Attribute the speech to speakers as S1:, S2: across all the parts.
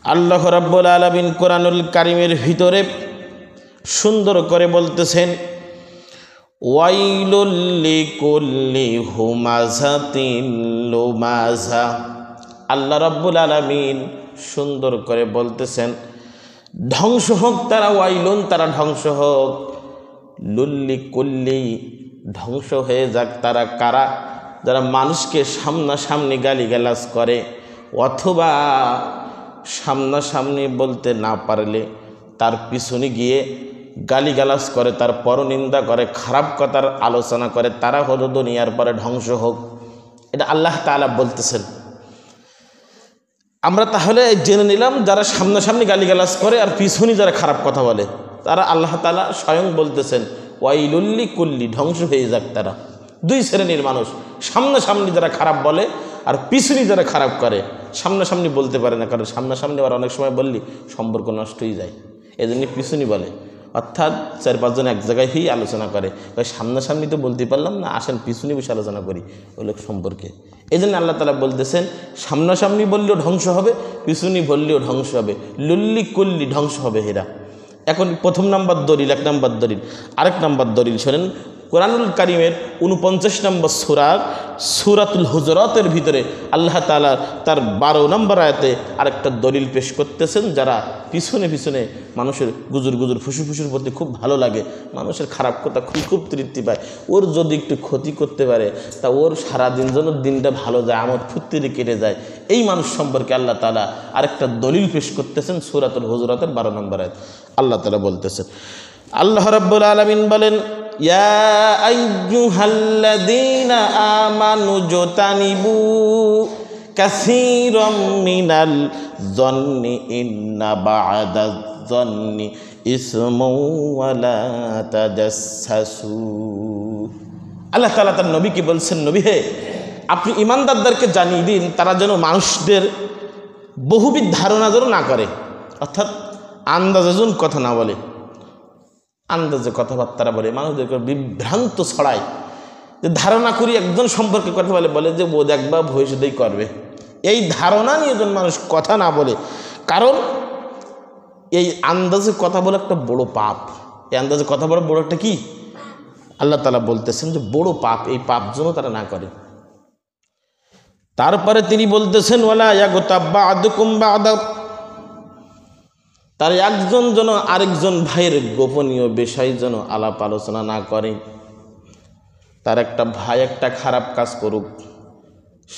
S1: আল্লাহ রাব্বুল আলামিন কোরআনুল কারীমের ভিতরে সুন্দর করে বলতেছেন, ওয়াইলুল লিকুল্লি হুমাযাতিন লুমাযা। আল্লাহ রাব্বুল আলামিন সুন্দর করে বলতেছেন, ধ্বংস হোক তারা, ওয়াইলুন তারা ধ্বংস হোক, লুল্লি কুল্লি ধ্বংস হয়ে যাক তারা। কারা? যারা মানুষকে সামনাসামনি গালিগালাজ করে, অথবা সামনাসামনি বলতে না পারলে তার পিছনে গিয়ে গালিগালাজ করে, তার পরনিন্দা করে, খারাপ কথার আলোচনা করে, তারা হলো দুনিয়ার পরে ধ্বংস হোক। এটা আল্লাহ তাআলা বলতেছেন। আমরা তাহলে জেনে নিলাম, যারা সামনাসামনি গালিগালাজ করে আর পিছনে যারা খারাপ কথা বলে, তারা আল্লাহ তাআলা স্বয়ং বলতেছেন ওয়াইলুল্লি কুল্লি, ধ্বংস হয়ে যাক তারা। দুই শ্রেণীর মানুষ, সামনাসামনি যারা খারাপ বলে আর পিছনে যারা খারাপ করে। সামনাসামনি বলতে পারে না, কারণ সামনাসামনি আবার অনেক সময় বললি সম্পর্ক নষ্ট হয়ে যায়, এই জন্য পিছনে বলে। অর্থাৎ 4-5 জন এক জায়গায় হয়েই আলোচনা করে, সামনাসামনি তো বলতে পারলাম না, আসেন পিছনে বসে আলোচনা করি ওই লোক সম্পর্কে। এই জন্য আল্লাহ তাআলা বলতেছেন, সামনাসামনি বললেও ধ্বংস হবে, পিছনে বললেও ধ্বংস হবে, লুল্লি কুল্লি ধ্বংস হবে হেরা। এখন প্রথম নাম্বার দলিল, 1 নাম্বার দলিল। আরেক নাম্বার দলিল শোনেন, কোরআনুল কারীমের 49 নম্বর সূরাতুল হুজুরাতের ভিতরে আল্লাহ তাআলা তার 12 নম্বর আয়াতে আরেকটা দলিল পেশ করতেছেন। যারা পিছনে পিছনে মানুষের গুজুর গুজুর ফুসুর ফুসুর করতে খুব ভালো লাগে, মানুষের খারাপ কথা খুব তৃপ্তি পায়, ওর যদি একটু ক্ষতি করতে পারে তা ওর সারাদিন যেন দিনটা ভালো যায়, আমোদ ফুর্তিতে কেটে যায়, এই মানুষ সম্পর্কে আল্লাহ তাআলা আরেকটা দলিল পেশ করতেছেন। সূরাতুল হুজুরাতের 12 নম্বর আয়াত আল্লাহ তাআলা বলতেছেন, আল্লাহ রাব্বুল আলামিন বলেন, ইয়া আইয়ুহাল্লাযীনা আমানু জতানিবু কাসীরাম মিনাল যন্নি ইন্না বা'দাজ যন্নি ইসমুন ওয়া লা তাজাসসু। আল্লাহ তাআলা তার নবীকে বলছেন, নবী হে, আপনি ঈমানদারদেরকে জানিয়ে দিন তারা যেন মানুষদের বহুবিধ ধারণা যেন না করে, অর্থাৎ আন্দাজে যেন কথা না বলে, আন্দাজে কথাবার্তা বলে, মানুষদেরকে বিভ্রান্ত ছড়ায়। যে ধারণা করি একজন সম্পর্কে কথা বলে যে ও দেখবা ভবিষ্যতেই করবে, এই ধারণা নিয়ে যেন মানুষ কথা না বলে। কারণ এই আন্দাজে কথা বলে একটা বড় পাপ। এই আন্দাজে কথা বলা বড় একটা কি, আল্লাহ তাআলা বলতেছেন যে বড় পাপ, এই পাপ যেন তারা না করে। তারপরে তিনি বলতেছেন, ওয়ালা ইয়াগতাব বা'দুকুম বা'দা, তার একজন যেন আরেকজন ভাইয়ের গোপনীয় বিষয় যেন আলাপ আলোচনা না করে। তার একটা ভাই একটা খারাপ কাজ করুক,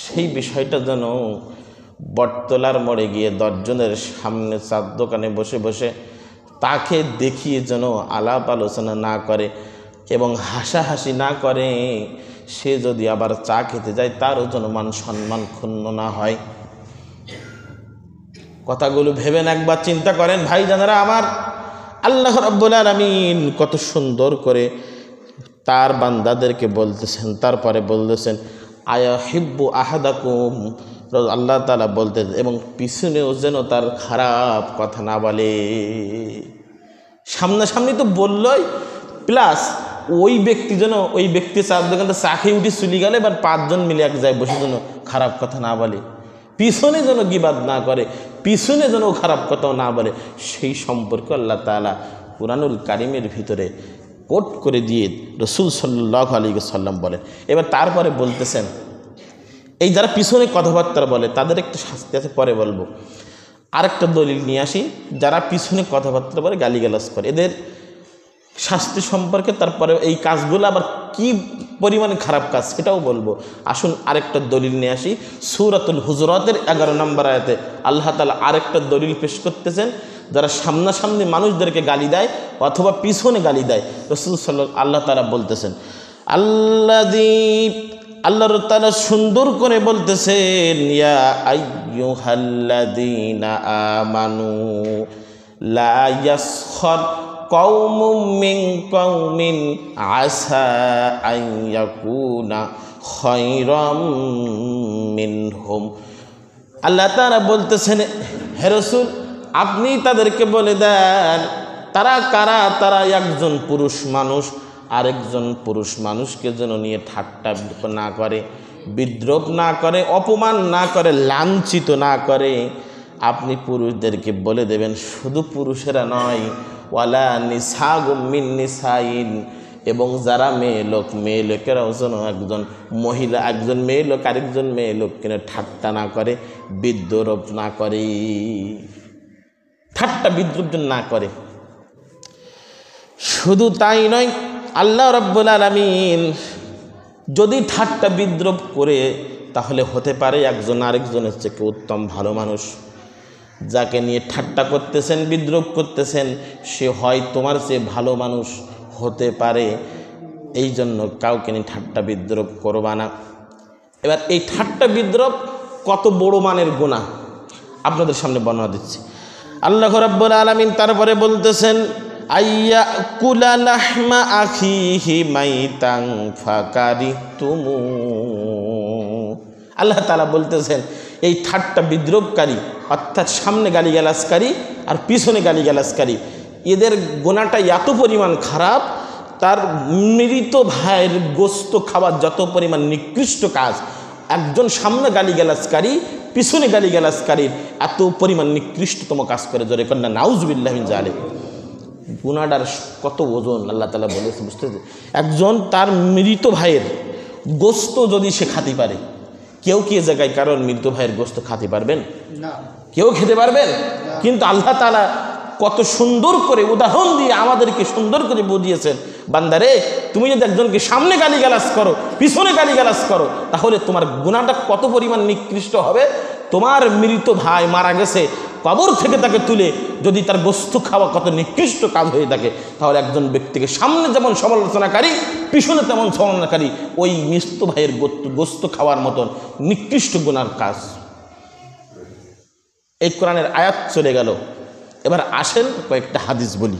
S1: সেই বিষয়টা যেন বটতলার মোড়ে গিয়ে 10 জনের সামনে চার দোকানে বসে বসে তাকে দেখিয়ে যেন আলাপ আলোচনা না করে এবং হাসাহাসি না করে। সে যদি আবার চা খেতে যায় তারও যেন মান সম্মান ক্ষুণ্ণ না হয়। কথাগুলো ভেবেন, একবার চিন্তা করেন ভাই জানেরা আমার। আল্লাহ রাব্বুল আলামিন কত সুন্দর করে তার বান্দাদেরকে বলতেছেন, তারপরে বলতেছেন আয়াহিব্বু আহাদাকুম, আল্লাহ তাআলা বলতেন, এবং পিছনেও যেন তার খারাপ কথা না বলে। সামনাসামনি তো বললই, প্লাস ওই ব্যক্তি যেন ওই ব্যক্তি চার দোকানটা চা খেয়ে উঠে চলে গেলে এবার 5 জন মিলে এক যায় বসে যেন খারাপ কথা না বলে, পিছনে যেন গীবাত না করে, পিছনে যেন খারাপ কথাও না বলে, সেই সম্পর্কে আল্লাহ তাআলা কুরআনুল কারীমের ভিতরে কোট করে দিয়ে রাসূল সাল্লাল্লাহু আলাইহি ওয়াসাল্লাম বলেন। এবার তারপরে বলতেছেন, এই যারা পিছনে কথাবার্তা বলে তাদের একটা শাস্তি আছে, পরে বলবো। আরেকটা দলিল নিয়ে আসি, যারা পিছনে কথাবার্তা বলে গালিগালাজ করে এদের শাস্তি সম্পর্কে, তারপরে এই কাজগুলো আবার কি পরিমাণে খারাপ কাজ সেটাও বলবো। আসুন আরেকটা দলিল নিয়ে আসি। সূরাতুল হুজুরাতের 11 নম্বর আয়াতে আল্লাহ তাআলা আরেকটা দলিল পেশ করতেছেন, যারা সামনাসামনি মানুষদেরকে গালি দেয় অথবা পিছনে গালি দেয়, রাসূল সাল্লাল্লাহু আল্লাহ তাআলা বলতেছেন, আল্লাহ তাআলা সুন্দর করে বলতেছেন, ইয়া আইয়ুহাল্লাযীনা আমানু লা ইয়াসখার কওমুম মিন কওমিন আসা আন ইয়াকুনা খায়রাম মিনহুম। আল্লাহ তাআলা বলতেছেন, হে রাসূল আপনি তাদেরকে বলে দেন তারা কারা, তারা একজন পুরুষ মানুষ আরেকজন পুরুষ মানুষকে যেন নিয়ে ঠাট্টা না করে, বিদ্রূপ না করে, অপমান না করে, লাঞ্ছিত না করে, আপনি পুরুষদেরকে বলে দেবেন, শুধু পুরুষেরা নয়, ওয়ালা নিসাগুম মিন নিসাইন, এবং যারা মেয়ে লোকেরাও যেন একজন মহিলা, একজন মেয়ে লোক আরেকজন মেয়ে লোককে ঠাট্টা না করে, বিদ্রূপ না করে, ঠাট্টা বিদ্রূপ না করে। শুধু তাই নয়, আল্লাহ রাব্বুল আলামিন যদি ঠাট্টা বিদ্রূপ করে, তাহলে হতে পারে একজন আরেকজনের থেকে উত্তম ভালো মানুষ। যাকে নিয়ে ঠাট্টা করতেছেন, বিদ্রূপ করতেছেন, সে হয় তোমার চেয়ে ভালো মানুষ হতে পারে। এই জন্য কাউকে নিয়ে ঠাট্টা বিদ্রূপ করবা না। এবার এই ঠাট্টা বিদ্রূপ কত বড় মানের গুনাহ আপনাদের সামনে বর্ণনা দিচ্ছি। আল্লাহ রাব্বুল আলামিন তারপরে বলতেছেন, আইয়াকুলা লাহমা আখিহি মাইতাং ফাকারিতুমু। আল্লাহ তাআলা বলতেছেন, এই ঠাট্টা বিদ্রূপকারী, অর্থাৎ সামনে গালিগালাজকারী আর পিছনে গালিগালাজকারী, এদের গুনাহটা এত পরিমাণ খারাপ, তার মৃত ভাইয়ের গোস্ত খাওয়ার যত পরিমাণ নিকৃষ্ট কাজ, একজন সামনে গালিগালাজকারী পিছনে গালিগালাজকারীর এত পরিমাণ নিকৃষ্টতম কাজ করে। জোরে কন্যা নাউজুবিল্লাহ মিন যালিক। গুনাহটার কত ওজন আল্লাহ তাআলা বলেছে, বুঝতে। একজন তার মৃত ভাইয়ের গোস্ত যদি সে খাতে পারে, কেউ কি এ জায়গায় কারণ মৃত ভাইয়ের গোস্ত খাতে পারবেন না? কেউ খেতে পারবেন? কিন্তু আল্লাহ তাআলা কত সুন্দর করে উদাহরণ দিয়ে আমাদেরকে সুন্দর করে বুঝিয়েছেন, বান্দারে তুমি যদি একজনকে সামনে গালিগালাজ করো, পিছনে গালিগালাজ করো, তাহলে তোমার গুনাহটা কত পরিমাণ নিকৃষ্ট হবে। তোমার মৃত ভাই মারা গেছে, কবর থেকে তাকে তুলে যদি তার গোস্ত খাওয়া কত নিকৃষ্ট কাজ হয়ে থাকে, তাহলে একজন ব্যক্তিকে সামনে যেমন সমালোচনাকারী, পিছনে তেমন সমালোচনাকারী, ওই মৃত ভাইয়ের গোস্ত খাওয়ার মতন নিকৃষ্ট গুনার কাজ। এই কোরআনের আয়াত চলে গেল। এবার আসেন কয়েকটা হাদিস বলি।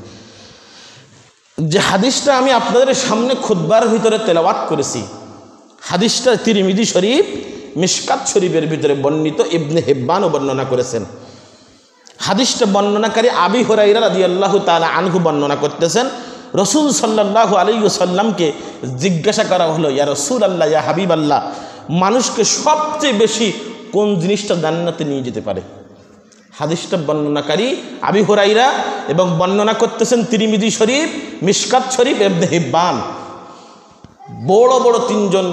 S1: যে হাদিসটা আমি আপনাদের সামনে খুতবার ভিতরে তেলাওয়াত করেছি, হাদিসটা তিরমিজি শরীফ, মিশকাত শরীফের ভিতরে বর্ণিত, ইবনে হিব্বানও বর্ণনা করেছেন। হাদিসটা বর্ণনাকারী আবি হুরায়রা রাদিয়াল্লাহু তাআলা আনহু বর্ণনা করতেছেন, রাসূল সাল্লাল্লাহু আলাইহি ওয়াসাল্লামকে জিজ্ঞাসা করা হলো, ইয়া রাসূলুল্লাহ, ইয়া হাবিবাল্লাহ, মানুষকে সবচেয়ে বেশি কোন জিনিসটা জান্নাতে নিয়ে যেতে পারে? হাদিসটা বর্ণনাকারী আবি হুরায়রা এবং বর্ণনা করতেছেন তিরমিজি শরীফ, মিশকাত শরীফ, ইবনে হিব্বান। বড় বড় তিনজন,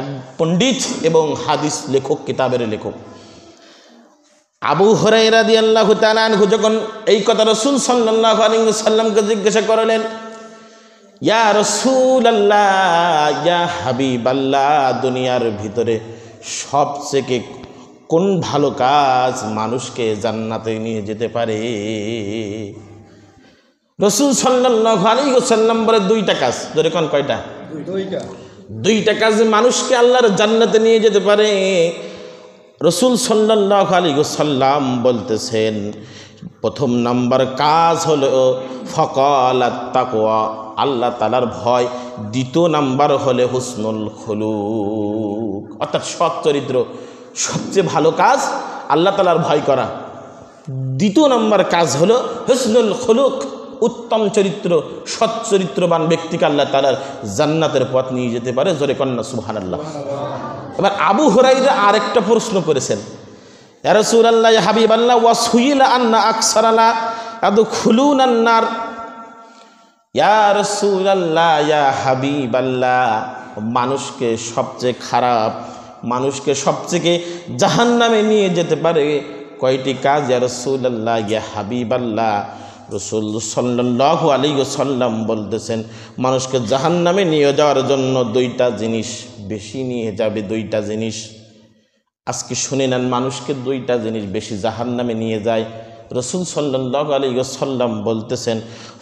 S1: এক পণ্ডিত এবং হাদিস লেখক, কিতাবের লেখক। আবু হুরায়রা রাদিয়াল্লাহু তাআলা আনহু যখন এই কথা রাসূল সাল্লাল্লাহু আলাইহি ওয়াসাল্লামকে জিজ্ঞাসা করলেন, ইয়া রাসূলুল্লাহ, ইয়া হাবিবাল্লাহ, দুনিয়ার ভিতরে সবচেয়ে কোন ভালো কাজ মানুষকে জান্নাতে নিয়ে যেতে পারে? রাসূল সাল্লাল্লাহু আলাইহি ওয়াসাল্লাম বলে, দুইটা কাজ। ধরে কোন কয়টা? দুইটা কাজ মানুষকে আল্লাহর জান্নাতে নিয়ে যেতে পারে। রাসূল সাল্লাল্লাহু আলাইহি ওয়াসাল্লাম বলতেছেন, প্রথম নাম্বার কাজ হলো ফাকালাত তাকওয়া, আল্লাহ তাআলার ভয়। দ্বিতীয় নাম্বার হলে হুসনুল খুলুক, অর্থাৎ সৎ চরিত্র। সবচেয়ে ভালো কাজ আল্লাহ তাআলার ভয় করা। দ্বিতীয় নাম্বার কাজ হলো হুসনুল খুলুক, উত্তম চরিত্র। সৎ চরিত্রবান ব্যক্তিকে আল্লাহ তাআলার জান্নাতের পথ নিয়ে যেতে পারে। জোরে কন্না সুবহানাল্লাহ। এবার আবু হুরায়রা আরেকটা প্রশ্ন করেছেন, ইয়া রাসূলুল্লাহ, ইয়া হাবিবাল্লাহ, ওয়া সুইলা আন্না আকসারানা আদখুলুনান নার। ইয়া রাসূলুল্লাহ, ইয়া হাবিবাল্লাহ, মানুষকে সবচেয়ে খারাপ, মানুষকে সবচেয়ে জাহান্নামে নিয়ে যেতে পারে কয়টি কাজ? ইয়া রাসূলুল্লাহ, ইয়া হাবিবাল্লাহ, রাসূল সাল্লাল্লাহু আলাইহি ওয়াসাল্লাম বলতেছেন, মানুষকে জাহান্নামে নিয়ে যাওয়ার জন্য দুইটা জিনিস বেশি নিয়ে যাবে। দুইটা জিনিস আজকে শুনে নেন, মানুষকে দুইটা জিনিস বেশি জাহান্নামে নিয়ে যায়। রাসূল সাল্লাল্লাহু আলাইহি ওয়াসাল্লাম বলতেছেন,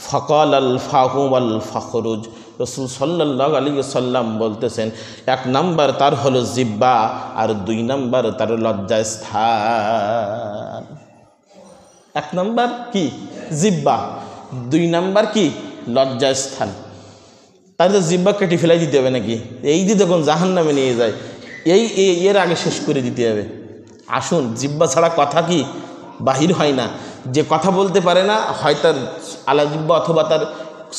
S1: ফাকালাল ফাহু ওয়াল ফাখরুজ। রাসূল সাল্লাল্লাহু আলাইহি ওয়াসাল্লাম বলতেছেন, এক নাম্বার তার হলো জিহ্বা, আর দুই নাম্বার তার লজ্জাস্থান। এক নাম্বার কি? জিহ্বা। দুই নাম্বার কি? লজ্জাস্থান। তাহলে জিহ্বা কেটে ফেলাই দিতে হবে নাকি? এই যে যখন জাহান্নামে নিয়ে যায়, এর আগে শেষ করে দিতে হবে। আসুন, জিহ্বা ছাড়া কথা কি বাহির হয় না। যে কথা বলতে পারে না, হয় তার আলা জিহ্বা অথবা তার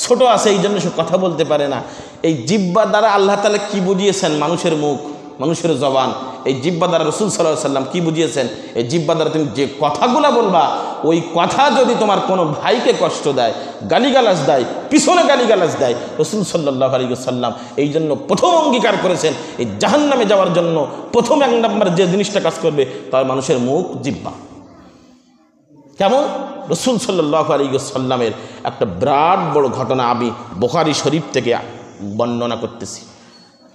S1: ছোট আছে, এই জন্য সে কথা বলতে পারে না। এই জিহ্বা দ্বারা আল্লাহ তাআলা কি বুঝিয়েছেন? মানুষের মুখ, মানুষের জবান, এই জিহ্বা দ্বারা রাসূল সাল্লাল্লাহু আলাইহি সাল্লাম কি বুঝিয়েছেন, এই জিহ্বা দ্বারা তুমি যে কথাগুলো বলবা, ওই কথা যদি তোমার কোনো ভাইকে কষ্ট দেয়, গালিগালাজ দেয়, পিছনে গালিগালাজ দেয়, রাসূল সাল্লাল্লাহু আলাইহি সাল্লাম এই জন্য প্রথম অঙ্গীকার করেছেন এই জাহান্নামে যাওয়ার জন্য প্রথম এক নম্বর যে জিনিসটা কাজ করবে তার মানুষের মুখ, জিহ্বা। কেমন? রাসূল সাল্লাল্লাহু আলাইহি সাল্লামের একটা বিরাট বড় ঘটনা আমি বুখারী শরীফ থেকে বর্ণনা করতেছি।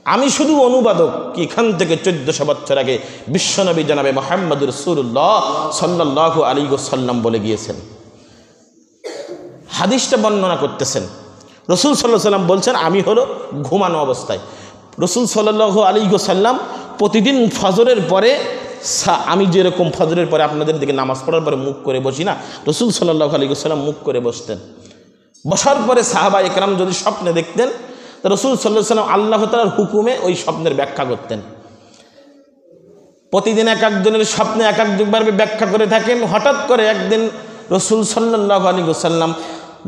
S1: আমি শুধু অনুবাদক, কি এখান থেকে 1400 বছর আগে বিশ্বনবী জনাবে মুহাম্মদ রাসূলুল্লাহ সাল্লাল্লাহু আলাইহি সাল্লাম বলে গিয়েছেন, হাদিসটা বর্ণনা করতেছেন। রাসূল সাল্লাল্লাহু আলাইহি সাল্লাম বলছেন, আমি হলো ঘুমানো অবস্থায়, রাসূল সাল্লাল্লাহু আলাইহি সাল্লাম প্রতিদিন ফজরের পরে, আমি যেরকম ফজরের পরে আপনাদের দিকে নামাজ পড়ার পরে মুখ করে বসি না, রাসূল সাল্লাল্লাহু আলাইহি সাল্লাম মুখ করে বসতেন। বসার পরে সাহাবা একরাম যদি স্বপ্নে দেখতেন, তো রাসূল সাল্লাল্লাহু আলাইহি সাল্লাম আল্লাহ তাআলার হুকুমে ওই স্বপ্নের ব্যাখ্যা করতেন। প্রতিদিন এক একজনের স্বপ্নে এক একবার ব্যাখ্যা করে থাকেন। হঠাৎ করে একদিন রাসূল সাল্লাল্লাহু আলাইহি সাল্লাম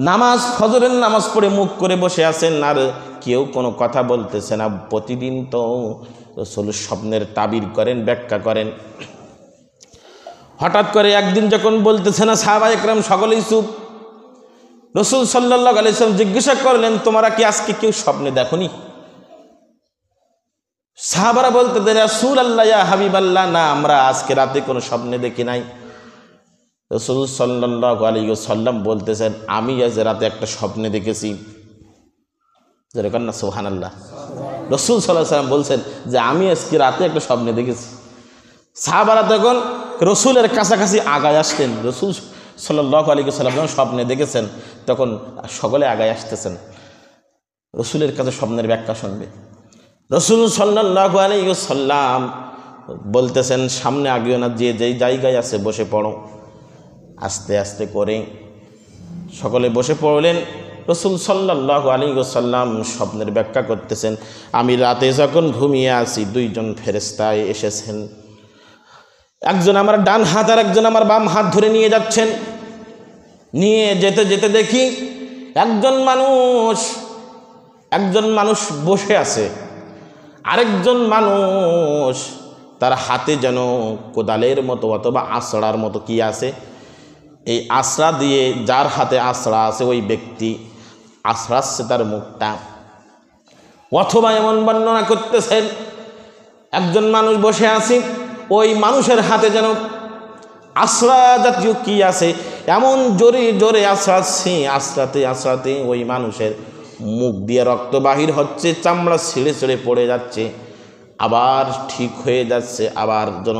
S1: নামাজ, ফজরের নামাজ পড়ে মুখ করে বসে আছেন, আর কেউ কোনো কথা বলতেছে না। প্রতিদিন তো রাসূল স্বপ্নের তাবির করেন, ব্যাখ্যা করেন। হঠাৎ করে একদিন যখন বলতেছে না, সাহাবা একরাম সকলেই চুপ। রাসূল সাল্লাল্লাহু আলাইহি সাল্লাম জিজ্ঞাসা করলেন, তোমরা কি আজকে কেউ স্বপ্নে দেখোনি? সাহাবারা বলতে দেন, রাসূলুল্লাহ ইয়া হাবিবাল্লাহ, না আমরা আজকে রাতে কোনো স্বপ্নে দেখি নাই। রাসূল সাল্লাল্লাহু আলাইহি সাল্লাম বলতেছেন, আমি আজ রাতে একটা স্বপ্নে দেখেছি। যেরকম না সুবহানাল্লাহ। রাসূল সাল্লাল্লাহু আলাইহি সাল্লাম বলছেন যে আমি আজকে রাতে একটা স্বপ্নে দেখেছি। সাহাবারা তখন রসুলের কাছাকাছি আগায় আসতেন। রাসূল সাল্লাল্লাহু আলাইহি সাল্লাম যখন স্বপ্নে দেখেছেন, তখন সকলে আগায় আসতেছেন রসুলের কাছে স্বপ্নের ব্যাখ্যা শুনবে। রাসূল সাল্লাল্লাহু আলাইহি সাল্লাম বলতেছেন, সামনে আগিও না, যে যেই জায়গায় আছে বসে পড়ো। আস্তে আস্তে করে সকলে বসে পড়লেন। রাসূল সাল্লাল্লাহু আলাইহি সাল্লাম স্বপ্নের ব্যাখ্যা করতেছেন, আমি রাতে যখন ঘুমিয়ে আছি, দুইজন ফেরেশতা এসেছেন, একজন আমার ডান হাত আর একজন আমার বাম হাত ধরে নিয়ে যাচ্ছেন। নিয়ে যেতে যেতে দেখি একজন মানুষ বসে আছে, আরেকজন মানুষ তার হাতে যেন কোদালের মতো অথবা আঁচড়ার মতো কি আছে, এই আঁচড়া দিয়ে, যার হাতে আঁচড়া আছে ওই ব্যক্তি আঁচড়াচ্ছে তার মুখটা। অথবা এমন বর্ণনা করতেছেন, একজন মানুষ বসে আছে, ওই মানুষের হাতে যেন আঁচড়া জাতীয় কি আছে, এমন জোরে জোরে আঁচড়াচ্ছে, আঁচড়াতে ওই মানুষের মুখ দিয়ে রক্ত বাহির হচ্ছে, চামড়া ছিঁড়ে ছিঁড়ে পড়ে যাচ্ছে, আবার ঠিক হয়ে যাচ্ছে, আবার যেন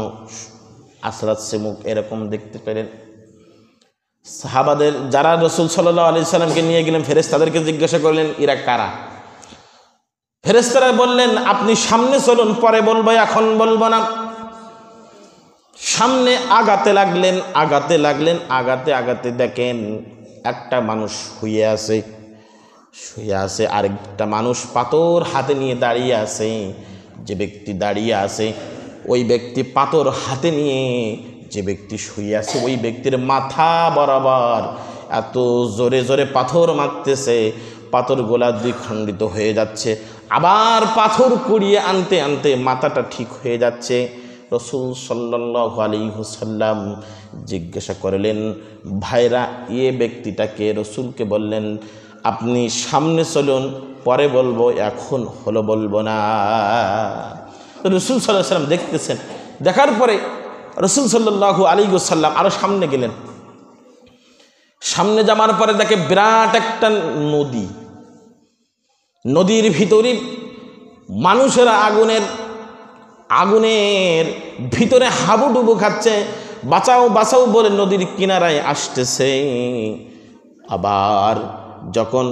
S1: আঁচড়াচ্ছে মুখ, এরকম দেখতে পেলেন। সাহাবাদের যারা রাসূল সাল্লাল্লাহু আলাইহি সাল্লামকে নিয়ে গেলেন, ফেরেশতাদেরকে জিজ্ঞাসা করলেন, এরা কারা? ফেরেশতারা বললেন, আপনি সামনে চলুন, পরে বলবো, এখন বলবো না। সামনে আগাতে লাগলেন, আগাতে দেখেন একটা মানুষ শুয়ে আছে, আরেকটা মানুষ পাথর হাতে নিয়ে দাঁড়িয়ে আছে। যে ব্যক্তি দাঁড়িয়ে আছে, ওই ব্যক্তি পাথর হাতে নিয়ে যে ব্যক্তি শুয়ে আছে, ওই ব্যক্তির মাথা বরাবর এত জোরে জোরে পাথর মারতেছে, পাথরগুলা দুই খণ্ডিত হয়ে যাচ্ছে, আবার পাথর কুড়িয়ে আনতে আনতে মাথাটা ঠিক হয়ে যাচ্ছে। রাসূল সাল্লাল্লাহু আলাইহি সাল্লাম জিজ্ঞাসা করলেন, ভাইরা এ ব্যক্তিটাকে? রাসূলকে বললেন, আপনি সামনে চলুন, পরে বলবো, এখন হলো বলবো না। রাসূল সাল্লাল্লাহু আলাইহি সাল্লাম দেখতেছেন। দেখার পরে রাসূল সাল্লাল্লাহু আলাইহি সাল্লাম আরো সামনে গেলেন। সামনে যাওয়ার পরে দেখে বিরাট একটা নদীর ভিতরে মানুষেরা আগুনের ভিতরে হাবুডুবু খাচ্ছে, বাঁচাও বাঁচাও বলে নদীর কিনারায় আসতেছে। আবার যখন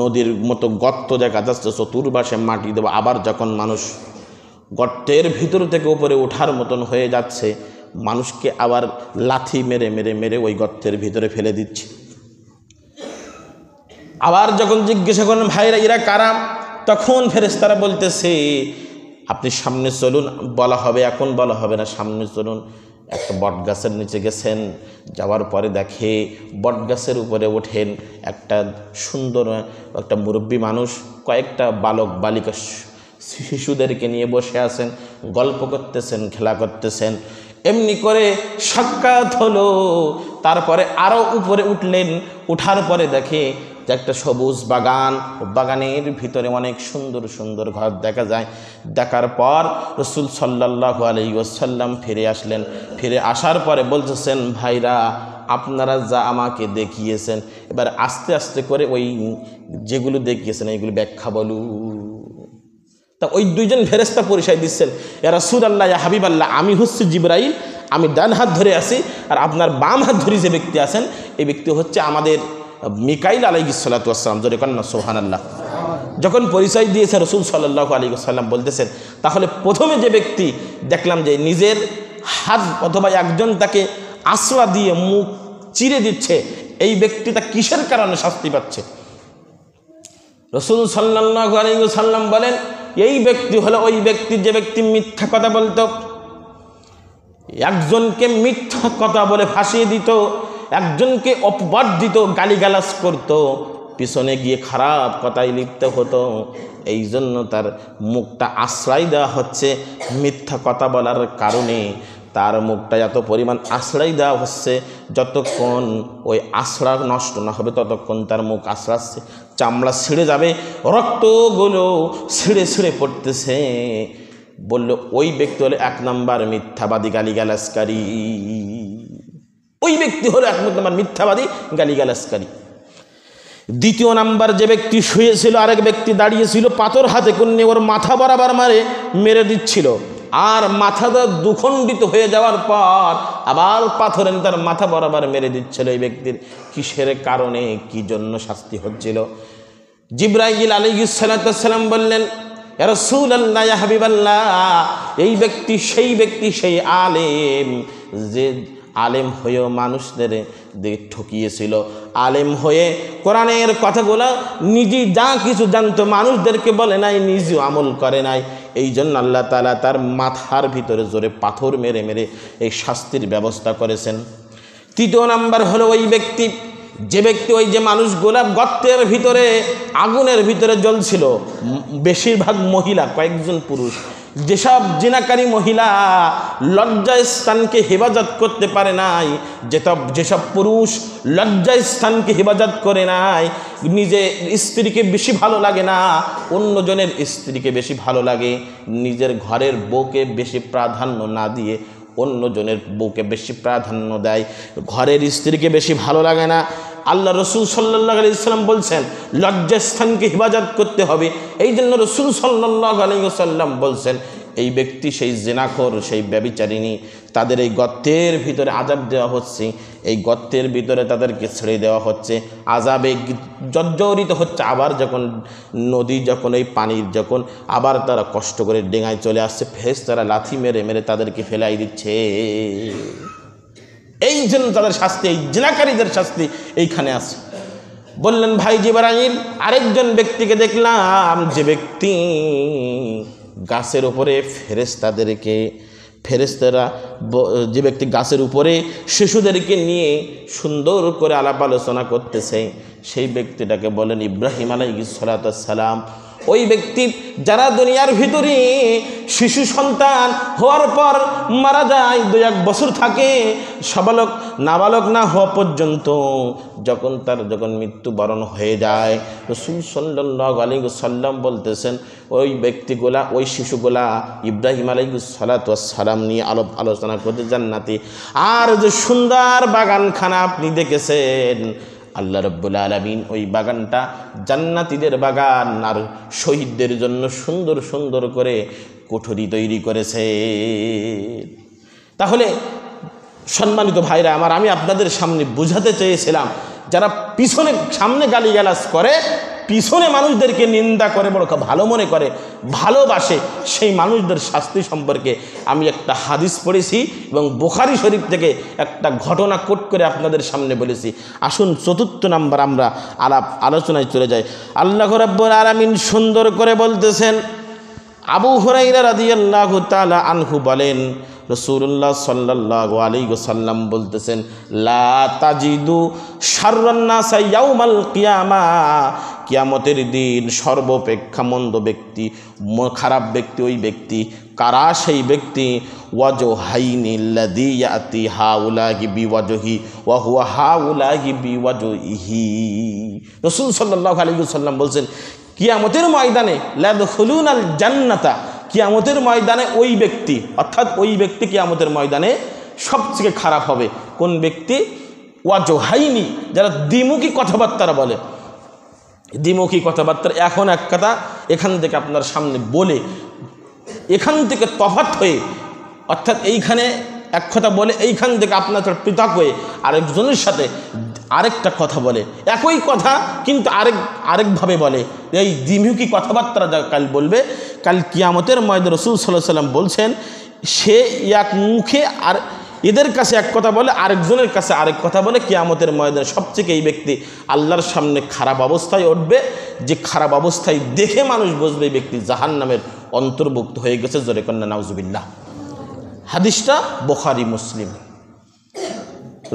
S1: নদীর মতো গর্ত দেখা যাচ্ছে, চতুর্পাশে মাটি দেওয়া, আবার যখন মানুষ গর্তের ভিতর থেকে উপরে ওঠার মতন হয়ে যাচ্ছে, মানুষকে আবার লাথি মেরে মেরে মেরে ওই গর্তের ভিতরে ফেলে দিচ্ছে। আবার যখন জিজ্ঞাসা করেন, ভাইরা এরা কারা? তখন ফেরেশতারা বলতেছে, আপনি সামনে চলুন, বলা হবে, এখন বলা হবে না, সামনে চলুন। একটা বটগাছের নিচে গেছেন, যাওয়ার পরে দেখে বটগাছের উপরে ওঠেন একটা সুন্দর একটা মুরব্বী মানুষ, কয়েকটা বালক বালিকা শিশুদেরকে নিয়ে বসে আছেন, গল্প করতেছেন, খেলা করতেছেন। এমনি করে সাক্ষাৎ হলো। তারপরে আরও উপরে উঠলেন, উঠার পরে দেখে যে একটা সবুজ বাগান, বাগানের ভিতরে অনেক সুন্দর সুন্দর ঘর দেখা যায়। দেখার পর রাসূল সাল্লাল্লাহু আলাইহি ওয়াসাল্লাম ফিরে আসলেন। ফিরে আসার পরে বলতেছেন, ভাইরা আপনারা যা আমাকে দেখিয়েছেন, এবার আস্তে আস্তে করে ওই যেগুলো দেখিয়েছেন এইগুলো ব্যাখ্যা বলু। তা ওই দুইজন ফেরেশতা পরিচয় দিচ্ছেন, ইয়া রাসূলুল্লাহ, ইয়া হাবিবাল্লাহ, আমি হচ্ছে জিবরাইল, আমি ডান হাত ধরে আছি, আর আপনার বাম হাত ধরে যে ব্যক্তি আছেন এই ব্যক্তি হচ্ছে আমাদের মিকাইল আলাইহিস সালাতু ওয়াস সালাম। জোরে কন্না সুবহানাল্লাহ। যখন পরিচয় দিয়েছে রাসূল সাল্লাল্লাহু আলাইহি ওয়াসাল্লাম বলতেছেন, তাহলে প্রথমে যে ব্যক্তি দেখলাম যে নিজের হাত অথবা একজন তাকে আশ্রা দিয়ে মুখ চিরে দিচ্ছে, এই ব্যক্তিটা কিসের কারণে শাস্তি পাচ্ছে? রাসূল সাল্লাল্লাহু আলাইহি ওয়াসাল্লাম বলেন, এই ব্যক্তি হলো ওই ব্যক্তি যে ব্যক্তি মিথ্যা কথা বলতো, একজনকে মিথ্যা কথা বলে ফাঁসিয়ে দিত, একজনকে অপবাদ দিত, গালিগালাজ করত, পিছনে গিয়ে খারাপ কথায় লিপ্ত হতো। এই জন্য তার মুখটা আশ্রয় দেওয়া হচ্ছে মিথ্যা কথা বলার কারণে। তার মুখটা এত পরিমাণ আশ্রয় দেওয়া হচ্ছে, যতক্ষণ ওই আশ্রা নষ্ট না হবে ততক্ষণ তার মুখ আশ্রাচ্ছে, চামড়া ছিঁড়ে যাবে, রক্তগুলো ছিঁড়ে ছিঁড়ে পড়তেছে। বলল ওই ব্যক্তি হলো 1 নম্বর মিথ্যাবাদী, গালিগালাজকারী। ওই ব্যক্তি হলো 1 নম্বর মিথ্যাবাদী, গালিগালাজকারী। 2 নাম্বার যে ব্যক্তি শুয়েছিল, আরেক ব্যক্তি দাঁড়িয়েছিল, পাথর হাতে করে ওর মাথা বরাবর মেরে দিচ্ছিল, আর মাথাটা দুখণ্ডিত হয়ে যাওয়ার পর আবার পাথরে তার মাথা বরাবর মেরে দিচ্ছিল। এই ব্যক্তির কিসের কারণে, কি জন্য শাস্তি হচ্ছিল? জিবরাইল আলাইহিস সালাতু ওয়াস সালাম বললেন, ইয়া রাসূলুল্লাহ, ইয়া হাবিবাল্লাহ, এই ব্যক্তি সেই ব্যক্তি, সেই আলেম যে আলেম হয়েও মানুষদের ঠকিয়েছিল, আলেম হয়ে কোরআনের কথাগুলো নিজে যা কিছু জানতো মানুষদেরকে বলে নাই, নিজেও আমল করে নাই। এই জন্য আল্লাহ তাআলা তার মাথার ভিতরে জোরে পাথর মেরে মেরে এই শাস্তির ব্যবস্থা করেছেন। 3 নাম্বার হলো ওই ব্যক্তি যে ব্যক্তি, ওই যে মানুষগুলা গর্তের ভিতরে আগুনের ভিতরে জ্বলছিল, বেশিরভাগ মহিলা, কয়েকজন পুরুষ। যেসব জিনাকারী মহিলা লজ্জা স্থানকে হেফাজত করতে পারে নাই, যেসব পুরুষ লজ্জা স্থানকে হেফাজত করে নাই, নিজে স্ত্রীকে বেশি ভালো লাগে না, অন্যজনের স্ত্রীকে বেশি ভালো লাগে, নিজের ঘরের বউকে বেশি প্রাধান্য না দিয়ে অন্যজনের বউকে বেশি প্রাধান্য দেয়, ঘরের স্ত্রীকে বেশি ভালো লাগে না। আল্লাহ রসুল সাল্লাল্লাহু আলাইহি ওয়াসাল্লাম বলছেন লজ্জাস্থানকে হেফাজত করতে হবে। এই জন্য রসুল সাল্লাল্লাহু আলাইহি ওয়াসাল্লাম বলছেন এই ব্যক্তি সেই জিনাখোর, সেই ব্যভিচারিণী, তাদের এই গর্তের ভিতরে আযাব দেওয়া হচ্ছে, এই গর্তের ভিতরে তাদেরকে ছেড়ে দেওয়া হচ্ছে, আযাবে জর্জরিত হচ্ছে। আবার যখন নদী, যখন এই পানির যখন আবার তারা কষ্ট করে ডেঙায় চলে আসছে, ফেরেশতারা লাথি মেরে মেরে তাদেরকে ফেলাই দিচ্ছে। এই জন্য তাদের শাস্তি, এই জিনাকারীদের শাস্তি এইখানে আছে। বললেন ভাই জিবরাইল, আরেকজন ব্যক্তিকে দেখলাম যে ব্যক্তি গাছের উপরে ফেরেশতারা যে ব্যক্তি গাছের উপরে শিশুদেরকে নিয়ে সুন্দর করে আলাপ আলোচনা করতেছে, সেই ব্যক্তিটাকে বলেন ইব্রাহিম আলাইহিস সালাতু ওয়াস সালাম। ওই ব্যক্তি যারা দুনিয়ার ভিতরে শিশু সন্তান হওয়ার পর মারা যায়, 2-1 বছর থাকে, সাবালক নাবালক না হওয়া পর্যন্ত, যখন মৃত্যুবরণ হয়ে যায়, রাসূল সাল্লাল্লাহু আলাইহি ওয়াসাল্লাম বলতেছেন ওই ব্যক্তিগুলা, ওই শিশুগুলা ইব্রাহিম আলাইহিস সালাতু ওয়াস সালাম নিয়ে আলোচনা করতে জান্নাতি। আর যে সুন্দর বাগানখানা আপনি দেখেছেন, আল্লাহ রাব্বুল আলামিন ওই বাগানটা জান্নাতীদের বাগান, আর শহীদদের জন্য সুন্দর সুন্দর করে কোঠরি তৈরি করেছে। তাহলে সম্মানিত ভাইরা আমার, আমি আপনাদের সামনে বুঝাতে চেয়েছিলাম, যারা সামনে গালিগালাজ করে, পিছনে মানুষদেরকে নিন্দা করে, বড় ভালো মনে করে, ভালোবাসে, সেই মানুষদের শাস্তি সম্পর্কে আমি একটা হাদিস পড়েছি এবং বুখারী শরীফ থেকে একটা ঘটনা কোট করে আপনাদের সামনে বলেছি। আসুন 4 নাম্বার আমরা আলোচনায় চলে যাই। আল্লাহ রাব্বুল আলামিন সুন্দর করে বলতেছেন, আবু হুরায়রা রাদিয়াল্লাহু তাআলা আনহু বলেন, রাসূলুল্লাহ সাল্লাল্লাহু আলাইহি ওয়াসাল্লাম বলতেছেন, লা তাজিদু শাররান নাস ইয়াউমাল কিয়ামা কিয়ামতের দিন সর্বাপেক্ষা মন্দ ব্যক্তি, খারাপ ব্যক্তি ওই ব্যক্তি। কারা সেই ব্যক্তি? ওয়াজহাইনি আল্লাযী ইয়াতি হাউলাহি বিওয়াজহি ওয়া হুয়া হাউলাহি বিওয়াজহি। রাসূল সাল্লাল্লাহু আলাইহি ওয়াসাল্লাম বলছেন, কিয়ামতের ময়দানে লা ইয়াদখুলুনাল জান্নাতা, কিয়ামতের ময়দানে ওই ব্যক্তি, অর্থাৎ ওই ব্যক্তি কিয়ামতের ময়দানে সবচেয়ে খারাপ হবে। কোন ব্যক্তি? ওয়াজহাইনি, যারা দ্বিমুখী কথাবার্তা বলে। দ্বিমুখী কথাবার্তা এখন এক কথা এখান থেকে আপনার সামনে বলে, এখান থেকে তফাৎ হয়ে, অর্থাৎ এইখানে এক কথা বলে এইখান থেকে আপনার পৃথক হয়ে আরেকজনের সাথে আরেকটা কথা বলে, একই কথা কিন্তু আরেকভাবে বলে। এই দ্বিমুখী কথাবার্তা যা কাল বলবে, কাল কিয়ামতের ময়দানে রাসূল সাল্লাল্লাহু আলাইহি ওয়াসাল্লাম বলছেন, সে এক মুখে আর এদের কাছে এক কথা বলে, আরেকজনের কাছে আরেক কথা বলে। কিয়ামতের ময়দানে সবচেয়ে এই ব্যক্তি আল্লাহর সামনে খারাপ অবস্থায় উঠবে, যে খারাপ অবস্থায় দেখে মানুষ বুঝবে এই ব্যক্তি জাহান্নামের অন্তর্ভুক্ত হয়ে গেছে। জোরে কন্যা নাউজুবিল্লাহ। হাদিসটা বুখারী মুসলিম।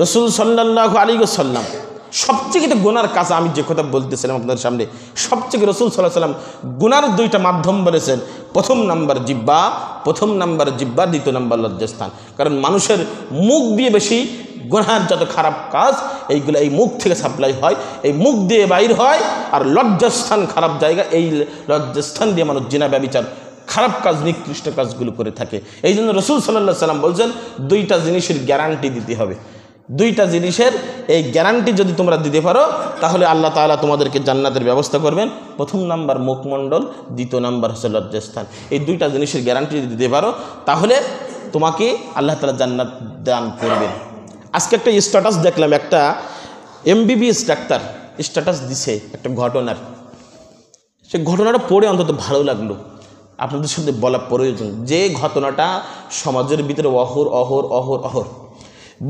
S1: রাসূল সাল্লাল্লাহু আলাইহি ওয়াসাল্লাম সবচেয়ে গুনার কাজ, আমি যে কথা বলতেছিলাম আপনাদের সামনে, সবচেয়ে রাসূল সাল্লাল্লাহু আলাইহি ওয়াসাল্লাম গুনার দুইটা মাধ্যম বলেছেন। প্রথম নাম্বার জিহ্বা, দ্বিতীয় নাম্বার লজ্জাস্থান। কারণ মানুষের মুখ দিয়ে বেশি গুনার যত খারাপ কাজ এইগুলো এই মুখ থেকে সাপ্লাই হয়, এই মুখ দিয়ে বাইর হয়। আর লজ্জাস্থান খারাপ জায়গা, এই লজ্জাস্থান দিয়ে মানুষ জিনা ব্যভিচার খারাপ কাজ নিকৃষ্ট কাজগুলো করে থাকে। এই জন্য রাসূল সাল্লাল্লাহু আলাইহি ওয়াসাল্লাম বলছেন, দুইটা জিনিসের গ্যারান্টি দিতে হবে। দুইটা জিনিসের এই গ্যারান্টি যদি তোমরা দিতে পারো, তাহলে আল্লাহ তাআলা তোমাদেরকে জান্নাতের ব্যবস্থা করবেন। প্রথম নাম্বার মুখমণ্ডল, দ্বিতীয় নাম্বার হচ্ছে লজ্জাস্থান। এই দুইটা জিনিসের গ্যারান্টি যদি দিতে পারো, তাহলে তোমাকে আল্লাহ তাআলা জান্নাত দান করবেন। আজকে একটা স্ট্যাটাস দেখলাম, একটা MBBS ডাক্তার স্ট্যাটাস দিছে একটা ঘটনার। সে ঘটনাটা পড়ে অন্তত ভালো লাগলো, আপনাদের সাথে বলা প্রয়োজন। যে ঘটনাটা সমাজের ভিতরে অহর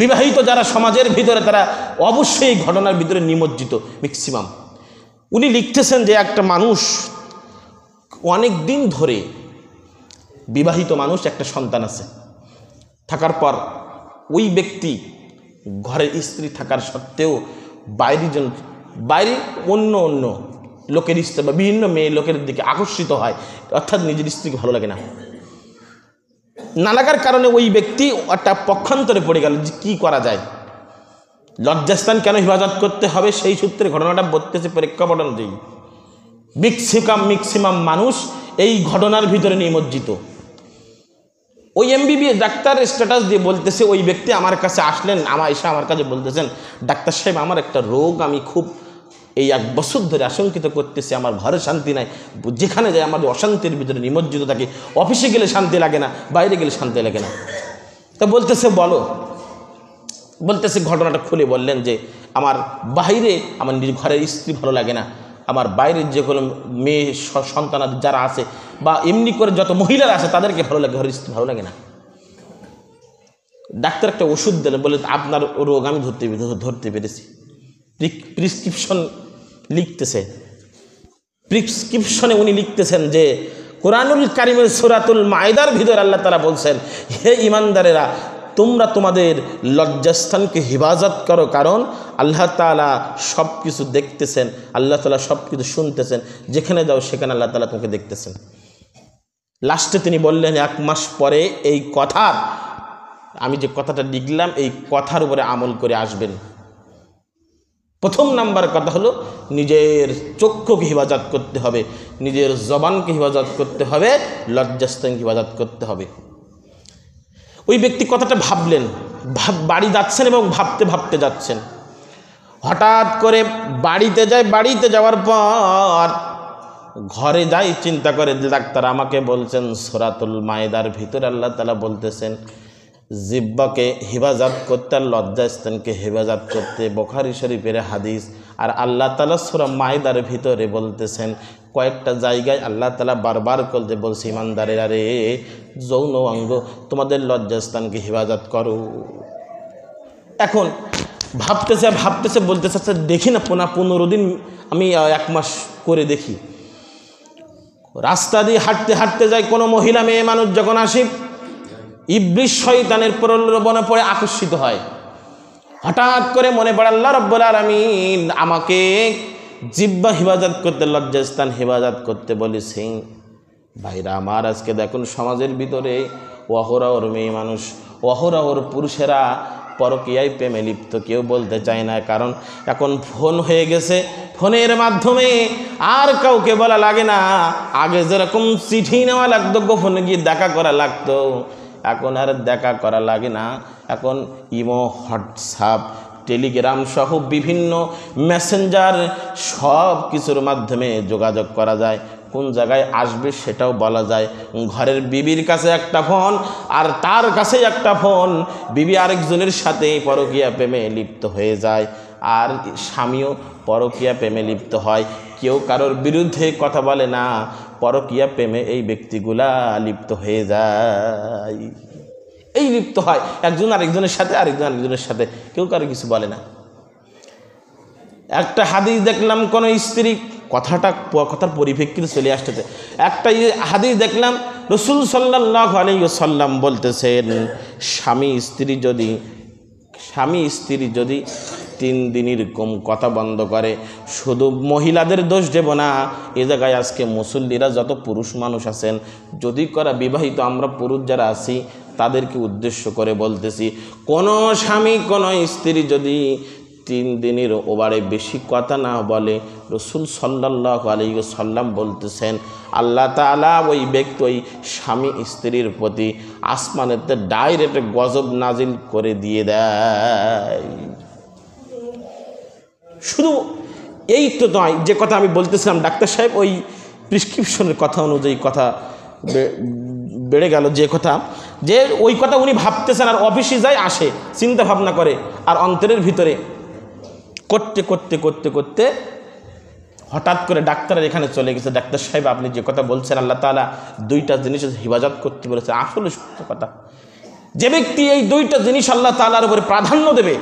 S1: বিবাহিত যারা সমাজের ভিতরে, তারা অবশ্যই এই ঘটনার ভিতরে নিমজ্জিত ম্যাক্সিমাম। উনি লিখতেছেন যে একটা মানুষ অনেক দিন ধরে বিবাহিত মানুষ, একটা সন্তান আছে, থাকার পর ওই ব্যক্তি ঘরের স্ত্রী থাকার সত্ত্বেও বাইরে অন্য লোকের স্ত্রী বা বিভিন্ন মেয়ে লোকের দিকে আকর্ষিত হয়, অর্থাৎ নিজের স্ত্রীকে ভালো লাগে না। না লাগার কারণে ওই ব্যক্তি একটা পক্ষান্তরে পড়ে গেল যে কী করা যায়, লজ্জাস্থান কেন হেফাজত করতে হবে, সেই সূত্রে ঘটনাটা বলতেছে প্রেক্ষাপট অনুযায়ী। ম্যাক্সিমাম মানুষ এই ঘটনার ভিতরে নিমজ্জিত। ওই MBBS ডাক্তার স্ট্যাটাস দিয়ে বলতেছে, ওই ব্যক্তি আমার কাছে আসলেন, আমার কাছে বলতেছেন, ডাক্তার সাহেব আমার একটা রোগ, আমি খুব এই 1 বছর ধরে আশঙ্কিত করতেছি, আমার ঘরে শান্তি নাই, যেখানে যাই আমার অশান্তির ভিতরে নিমজ্জিত থাকি, অফিসে গেলে শান্তি লাগে না, বাইরে গেলে শান্তি লাগে না। তা বলতেছে ঘটনাটা খুলে বললেন যে আমার বাইরে আমার নিজের ঘরের স্ত্রী ভালো লাগে না, আমার বাইরের যে কোনো মেয়ে সন্তান যারা আছে বা এমনি করে যত মহিলারা আছে তাদেরকে ভালো লাগে, ঘরের স্ত্রী ভালো লাগে না। ডাক্তার একটা ওষুধ দিলেন, বলে আপনার রোগ আমি ধরতে পেরেছি। প্রেসক্রিপশন লিখতেছে, প্রেসক্রিপশনে উনি লিখতেছেন যে কোরআনুল কারিমের সূরাতুল মায়েদার ভিতরে আল্লাহ তাআলা বলছেন, হে ঈমানদারেরা, তোমরা তোমাদের লজ্জাস্থানকে হেফাজত করো, কারণ আল্লাহ তাআলা সব কিছু দেখতেছেন, আল্লাহ তাআলা সব কিছু শুনতেছেন, যেখানে যাও সেখানে আল্লাহ তাআলা তোমাকে দেখতেছেন। লাস্টে তিনি বললেন 1 মাস পরে এই কথার, আমি যে কথাটা লিখলাম এই কথার উপরে আমল করে আসবেন। প্রথম নাম্বার কথা হলো নিজের চক্ষুকে হেফাজত করতে হবে, নিজের জবানকে হেফাজত করতে হবে, লজ্জাস্থানকে হেফাজত করতে হবে। ওই ব্যক্তি কথাটা ভাবলেন, বাড়ি যাচ্ছেন এবং ভাবতে যাচ্ছেন। হঠাৎ করে বাড়িতে যাওয়ার পর ঘরে যাই চিন্তা করে, ডাক্তার আমাকে বলছেন সূরাতুল মায়েদার ভিতরে আল্লাহ তাআলা বলতেছেন জিহ্বাকে হেফাজত করতে আর লজ্জাস্থানকে হেফাজত করতে, বুখারী শরীফের হাদিস। আর আল্লাহ তাআলা সূরা মায়েদার ভিতরে বলতেছেন কয়েকটা জায়গায় আল্লাহ তাআলা বারবার করতে বলছে, ঈমানদারেরা রে, যৌন অঙ্গ তোমাদের লজ্জাস্থানকে হেফাজত করো। এখন ভাবতেছে বলতেছে, আচ্ছা দেখি না 15 দিন আমি 1 মাস করে দেখি। রাস্তা দিয়ে হাঁটতে যাই, কোনো মহিলা মেয়ে মানুষ যখন আসি, ইবলিস শয়তানের প্রলোভনে পড়ে আকর্ষিত হয়। হঠাৎ করে মনে পড়ে আল্লাহ রাব্বুল আলামিন আমাকে জিহ্বা হেফাজত করতে, লজ্জাস্থান হেফাজত করতে বলেছি। ভাইরা আমার, আজকে দেখুন সমাজের ভিতরে অহরহর মেয়ে মানুষ, অহরহর পুরুষেরা পরকীয়ায় প্রেমে লিপ্ত। কেউ বলতে চায় না, কারণ এখন ফোন হয়ে গেছে, ফোনের মাধ্যমে আর কাউকে বলা লাগে না। আগে যেরকম চিঠি নেওয়া লাগতো, গোপনে গিয়ে দেখা করা লাগতো, এখন আর দেখা করা লাগে না। এখন ইমো, হোয়াটসঅ্যাপ, টেলিগ্রাম সহ বিভিন্ন মেসেঞ্জার সব কিছুর মাধ্যমে যোগাযোগ করা যায়। কোন জায়গায় আসবে সেটাও বলা যায়। ঘরের বিবির কাছে একটা ফোন আর তার কাছে একটা ফোন, বিবি আরেকজনের সাথে পরকীয়া প্রেমে লিপ্ত হয়ে যায়, আর স্বামীও পরকীয়া প্রেমে লিপ্ত হয়। কেউ কারোর বিরুদ্ধে কথা বলে না, পরকীয়া প্রেমে এই ব্যক্তিগুলা লিপ্ত হয়ে যায়। এই লিপ্ত হয় একজন আরেকজনের সাথে, আরেকজন আরেকজনের সাথে, কেউ কারো কিছু বলে না। একটা হাদিস দেখলাম, কোন স্ত্রী, কথার পরিপ্রেক্ষিতে চলে আসতেছে, একটা হাদিস দেখলাম রাসূল সাল্লাল্লাহু আলাইহি ওয়াসাল্লাম বলতেছেন, স্বামী স্ত্রী যদি 3 দিন এরকম কথা বন্ধ করে, শুধু মহিলাদের দোষ দেব না, এ জায়গায় আজকে মুসল্লিরা যত পুরুষ মানুষ আছেন, যদি করা বিবাহিত আমরা পুরুষ যারা আছি তাদেরকে উদ্দেশ্য করে বলতেছি, কোনো স্বামী কোনো স্ত্রী যদি 3 দিনের ওভারে বেশি কথা না বলে, রাসূল সাল্লাল্লাহু আলাইহি ওয়াসাল্লাম বলতেছেন আল্লাহ তাআলা ওই ব্যক্তি, ওই স্বামী স্ত্রীর প্রতি আসমানেতে ডাইরেক্ট গজব নাজিল করে দিয়ে দেয়। শুধু এই তো নয়, যে কথা আমি বলতেছিলাম ডাক্তার সাহেব, ওই প্রেসক্রিপশনের কথা অনুযায়ী কথা বেড়ে গেল, যে কথা, যে ওই কথা উনি ভাবতেছেন, আর অফিসে যায় আসে চিন্তা ভাবনা করে, আর অন্তরের ভিতরে করতে করতে করতে করতে হঠাৎ করে ডাক্তারের এখানে চলে গেছে, ডাক্তার সাহেব আপনি যে কথা বলছেন আল্লাহ তাআলা 2টা জিনিস হেফাজত করতে বলেছে। আসলে সত্য কথা, যে ব্যক্তি এই 2টা জিনিস আল্লাহ তাআলার উপরে প্রাধান্য দেবে,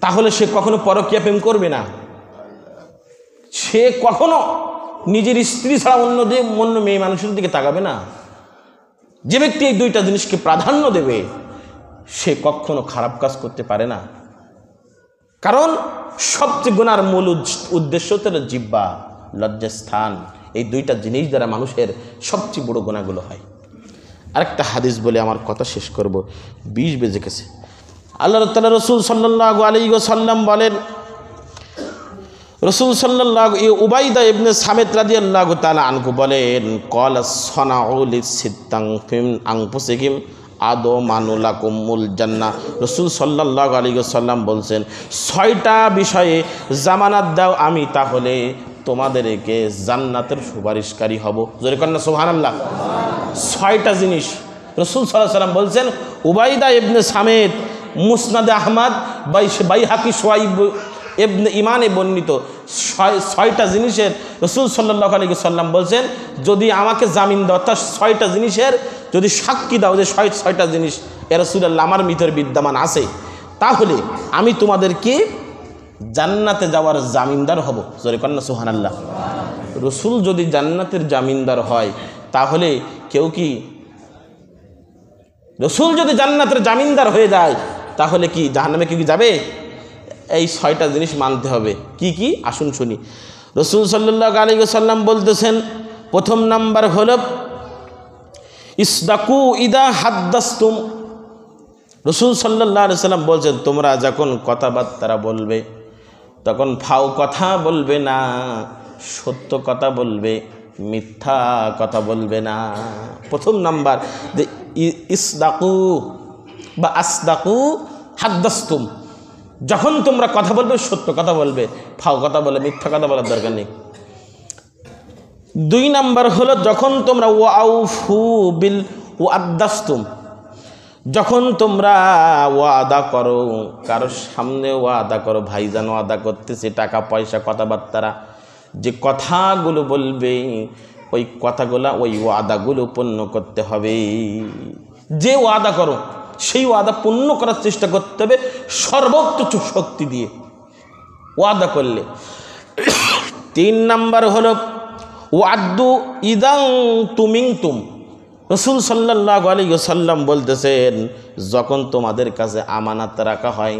S1: তাহলে সে কখনো পরকীয়া প্রেম করবে না, সে কখনো নিজের স্ত্রী ছাড়া অন্য মেয়ে মানুষের দিকে তাকাবে না। যে ব্যক্তি এই 2টা জিনিসকে প্রাধান্য দেবে, সে কখনো খারাপ কাজ করতে পারে না। কারণ সবচেয়ে গুনার মূল উদ্দেশ্য হলো জিহ্বা, লজ্জাস্থান। এই 2টা জিনিস দ্বারা মানুষের সবচেয়ে বড় গুনাহগুলো হয়। আরেকটা হাদিস বলে আমার কথা শেষ করব, 20 বেজে গেছে। আল্লাহ তাআলা রাসূল সাল্লাল্লাহু আলাইহি ওয়াসাল্লাম বলেন, রাসূল সাল্লাল্লাহু উবাইদা ইবনে সামিত রাদিয়াল্লাহু তাআলা আনহু বলেন, ক্বালা সানাউ লিসিত্তাং ফিম আনফুসিহিম আদো মানুলাকুমুল জান্নাহ। রাসূল সাল্লাল্লাহু আলাইহি ওয়াসাল্লাম বলছেন, 6টা বিষয়ে জামানত দাও, আমি তাহলে তোমাদেরকে জান্নাতের সুপারিশকারী হব। জোরে কন্না সুবহানাল্লাহ। 6টা জিনিস রাসূল সাল্লাল্লাহু আলাইহি ওয়াসাল্লাম বলছেন। উবাইদা ইবনে সামিত, মুসনাদে আহমদ, বাইহাকি, সোয়াইব ইবনে ইমানে বর্ণিত 6টা জিনিসের রাসূল সাল্লাল্লাহু আলাইহি ওয়াসাল্লাম বলছেন, যদি আমাকে জামিন দাও, অর্থাৎ 6টা জিনিসের যদি সাক্ষী দাও যে 6টা জিনিস এ রাসূলুল্লাহ আমার ভিতরে বিদ্যমান আছে, তাহলে আমি তোমাদেরকে জান্নাতে যাওয়ার জামিনদার হব। জোরে কন্না সুবহানাল্লাহ। রাসূল যদি জান্নাতের জামিনদার হয়, তাহলে কেউ কি, রাসূল যদি জান্নাতের জামিনদার হয়ে যায়, তাহলে কি জাহান্নামে কেউ কি যাবে? এই 6টা জিনিস মানতে হবে। কি কি? আসুন শুনি। রাসূল সাল্লাল্লাহু আলাইহি ওয়াসাল্লাম বলতেছেন, প্রথম নাম্বার হলো ইসদাকু ইদা হাদ্দাসতুম। রাসূল সাল্লাল্লাহু আলাইহি ওয়াসাল্লাম বলছেন, তোমরা যখন কথাবার্তা বলবে তখন ফাও কথা বলবে না, সত্য কথা বলবে, মিথ্যা কথা বলবে না। প্রথম নাম্বার যে ইসদাকু বা আসদাকু হাদ্দাসতুম, যখন তোমরা কথা বলবে সত্য কথা বলবে, ফাও কথা বলে, মিথ্যা কথা বলার দরকার নেই। 2 নাম্বার হলো যখন তোমরা ওয়াউফু বিল ওয়াদাসতুম, যখন তোমরা ওয়াদা করো, কারোর সামনে ওয়াদা করো, ভাইজান ওয়াদা করতেছে, টাকা পয়সা কথাবার্তা, যে কথাগুলো বলবে ওই কথাগুলো, ওই ওয়াদাগুলো পূর্ণ করতে হবে। যে ওয়াদা করো সেই ওয়াদা পূর্ণ করার চেষ্টা করতে হবে সর্বোচ্চ শক্তি দিয়ে ওয়াদা করলে। 3 নাম্বার হলো ওয়াদু ইদাং তুমিংতুম। রাসূল সাল্লাল্লাহু আলাইহি ওয়াসাল্লাম বলতেছেন, যখন তোমাদের কাছে আমানত রাখা হয়,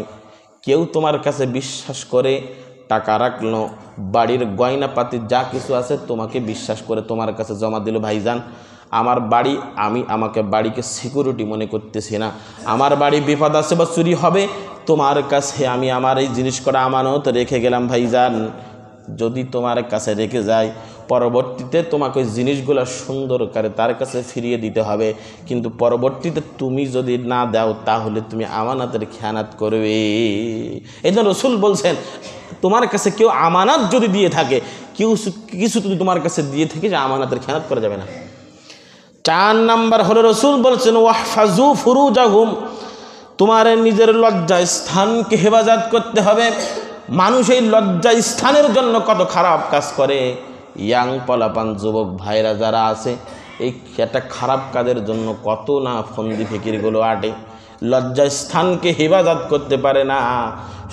S1: কেউ তোমার কাছে বিশ্বাস করে টাকা রাখলো, বাড়ির গয়নাপাতি যা কিছু আছে তোমাকে বিশ্বাস করে তোমার কাছে জমা দিল। ভাইজান, আমার বাড়ি, আমি আমাকে বাড়িকে সিকিউরিটি মনে করতেছি না, আমার বাড়ি বিপদ আছে বা চুরি হবে, তোমার কাছে আমি আমার এই জিনিস করা আমানত রেখে গেলাম। ভাইজান, যদি তোমার কাছে রেখে যায়, পরবর্তীতে তোমাকে ওই জিনিসগুলো সুন্দর করে তার কাছে ফিরিয়ে দিতে হবে, কিন্তু পরবর্তীতে তুমি যদি না দাও তাহলে তুমি আমানতের খেয়ানত করবে। এই জন্য রসুল বলছেন, তোমার কাছে কেউ আমানত যদি দিয়ে থাকে, কিছু যদি তোমার কাছে দিয়ে থাকে, যে আমানতের খেয়ানত করা যাবে না। 4 নাম্বার হলো রসুল বলছেন ওয়াহফাজু ফুরুজাহুম, তোমার নিজের লজ্জা স্থানকে হেফাজত করতে হবে। মানুষ এই লজ্জা স্থানের জন্য কত খারাপ কাজ করে। ইয়াং পলাপান যুবক ভাইরা যারা আছে, এই একটা খারাপ কাজের জন্য কত না ফন্দি ফিকিরগুলো আটে। লজ্জা স্থানকে হেফাজত করতে পারে না,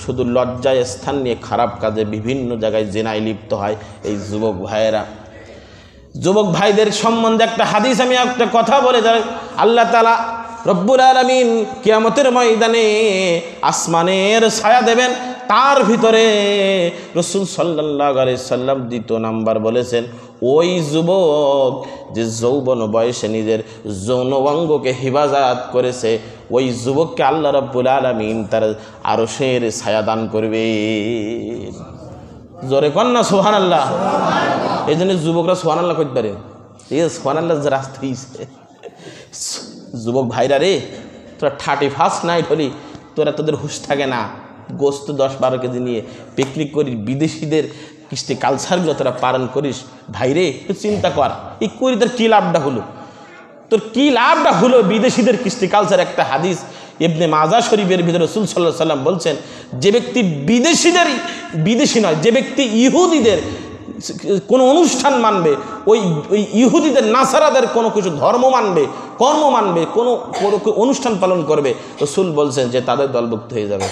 S1: শুধু লজ্জা স্থান নিয়ে খারাপ কাজে বিভিন্ন জায়গায় জেনায় লিপ্ত হয় এই যুবক ভাইয়েরা। যুবক ভাইদের সম্বন্ধে একটা হাদিস, আমি একটা কথা বলে যাই, আল্লাহ তাআলা রব্বুল আলামিন কিয়ামতের ময়দানে আসমানের ছায়া দেবেন, তার ভিতরে রাসূল সাল্লাল্লাহু আলাইহি সাল্লাম 2 নাম্বার বলেছেন, ওই যুবক যে যৌবন বয়সে নিজের যৌন অঙ্গকে হেফাজত করেছে, ওই যুবককে আল্লাহ রব্বুল আলামিন তার আরশের ছায়া দান করবে। জোরে কন্যা সুবহানাল্লাহ। এই জন্য যুবকরা সুবহানাল্লাহ করতে পারে, এই সুবহানাল্লাহ যে রাস্তা হয়েছে। যুবক ভাইরা রে, তোরা 31st নাইট হলি, তোদের হুশ থাকে না, গোস্ত 10-12 কেজি নিয়ে পিকনিক করিস, বিদেশিদের কৃষ্টি কালচারগুলো তোরা পালন করিস। ভাইরে, তুই চিন্তা কর, এই করি তোর কী লাভটা হলো, তোর কী লাভটা হলো? বিদেশিদের কৃষ্টি কালচার, একটা হাদিস ইবনে মাজাহ শরীফের ভিতরে রাসূল সাল্লাল্লাহু আলাইহি সাল্লাম বলছেন, যে ব্যক্তি বিদেশি নয়, যে ব্যক্তি ইহুদিদের কোনো অনুষ্ঠান মানবে, ওই ইহুদিদের নাসারাদের কোনো কিছু ধর্ম মানবে, কর্ম মানবে, কোনো অনুষ্ঠান পালন করবে, রাসূল বলছেন যে তাদের দলভুক্ত হয়ে যাবে।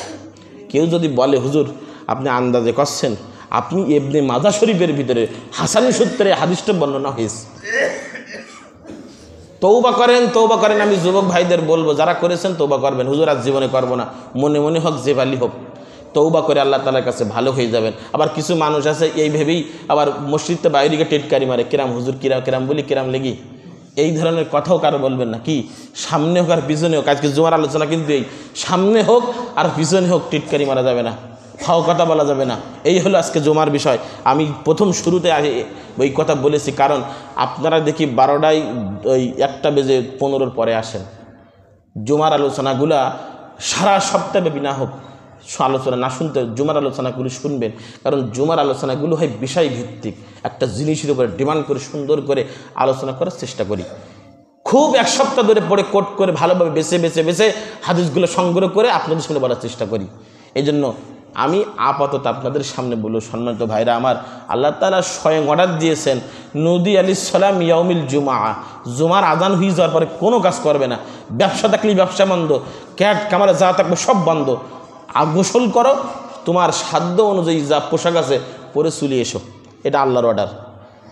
S1: কেউ যদি বলে হুজুর আপনি আন্দাজে করছেন, আপনি ইবনে মাজাহ শরীফের ভিতরে হাসানী সূত্রে হাদিসটা বর্ণনা হয়েছে। তওবা করেন। আমি যুবক ভাইদের বলবো, যারা করেছেন তওবা করবেন। হুজুর আজ জীবনে করবো না, মনে মনে হোক যে বালি হোক, তওবা করে আল্লাহ তাআলার কাছে ভালো হয়ে যাবেন। আবার কিছু মানুষ আছে এই ভেবেই আবার মসজিদে বাইরে টেটকারি মারে, কিরাম হুজুর কিরাম বলি, কিরাম লেগি, এই ধরনের কথাও কারো বলবেন না। কি সামনে হোক আর পিছনে হোক, আজকে জুমার আলোচনা কিন্তু এই সামনে হোক আর পিছনে হোক টিটকারি মারা যাবে না, ফাও কথা বলা যাবে না। এই হলো আজকে জুমার বিষয়। আমি প্রথম শুরুতে ওই কথা বলেছি, কারণ আপনারা দেখি 12টায় ওই 1:15 পরে আসেন। জুমার আলোচনাগুলা সারা সপ্তাহব্যাপী না হোক, আলোচনা না শুনতে জুমার আলোচনাগুলো শুনবেন, কারণ জুমার আলোচনাগুলো হয় বিষয় ভিত্তিক, একটা জিনিসের উপরে ডিমান্ড করে সুন্দর করে আলোচনা করার চেষ্টা করি। খুব 1 সপ্তাহ ধরে পড়ে কোট করে ভালোভাবে বেছে হাদিসগুলো সংগ্রহ করে আপনাদের সামনে বলার চেষ্টা করি। এই জন্য আমি আপাতত আপনাদের সামনে বলব, সম্মানিত ভাইরা আমার, আল্লাহ তাআলা স্বয়ং অর্ডার দিয়েছেন, নূদি আলাইহিস সালাম ইয়াউমিল জুমার আজান হয়ে যাওয়ার পরে কোনো কাজ করবে না। ব্যবসা থাকলে ব্যবসা বন্ধ, ক্যাট কামারে যা থাকবে সব বন্ধ। গোসল করো, তোমার সাধ্য অনুযায়ী যা পোশাক আছে পরে চলে এসো, এটা আল্লাহর অর্ডার।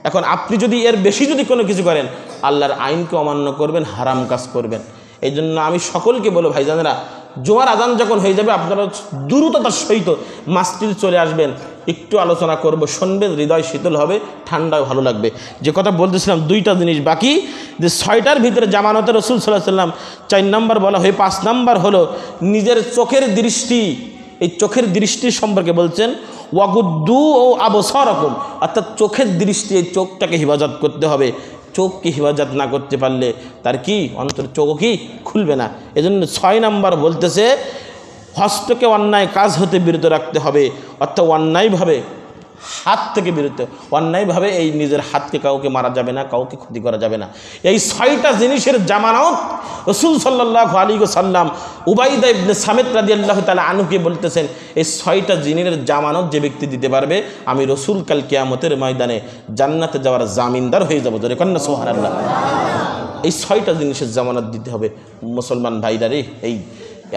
S1: এখন আপনি যদি এর বেশি যদি কোনো কিছু করেন, আল্লাহর আইনকে অমান্য করবেন, হারাম কাজ করবেন। এই জন্য আমি সকলকে বলবো, ভাইজানেরা, জুমার আজান যখন হয়ে যাবে আপনারা দ্রুততার সহিত মাসজিদে চলে আসবেন, একটু আলোচনা করব, শুনবেন, হৃদয় শীতল হবে, ঠান্ডাও ভালো লাগবে। যে কথা বলতেছিলাম, 2টা জিনিস বাকি, যে 6টার ভিতরে জামানতে রাসূল সাল্লাল্লাহু আলাইহি সাল্লাম 4 নাম্বার বলা হয়। 5 নাম্বার হলো নিজের চোখের দৃষ্টি। এই চোখের দৃষ্টি সম্পর্কে বলছেন ওয়াগুদ্দু ও আবসারাকুম, অর্থাৎ চোখের দৃষ্টি, এই চোখটাকে হেফাজত করতে হবে। চোখকে হেফাজত না করতে পারলে তার কি অন্তর চোখ কি খুলবে না। এজন্য 6 নাম্বার বলতেছে হস্তকে অন্যায় কাজ হতে বিরত রাখতে হবে, অর্থাৎ অন্যায়ভাবে হাত থেকে বিরত, অন্যায়ভাবে এই নিজের হাতকে কাউকে মারা যাবে না, কাউকে ক্ষতি করা যাবে না। এই 6টা জিনিসের জামানত রাসূল সাল্লাল্লাহু আলাইহি ওয়াসাল্লাম উবাইদা ইবনে সামিত রাদিয়াল্লাহু তাআলা আনহুকে বলতেছেন, এই 6টা জিনিসের জামানত যে ব্যক্তি দিতে পারবে, আমি রাসূল কাল কিয়ামতের ময়দানে জান্নাতে যাওয়ার জামিনদার হয়ে যাব। জোরে কন্না সুবহানাল্লাহ। এই 6টা জিনিসের জামানত দিতে হবে। মুসলমান ভাইরা রে, এই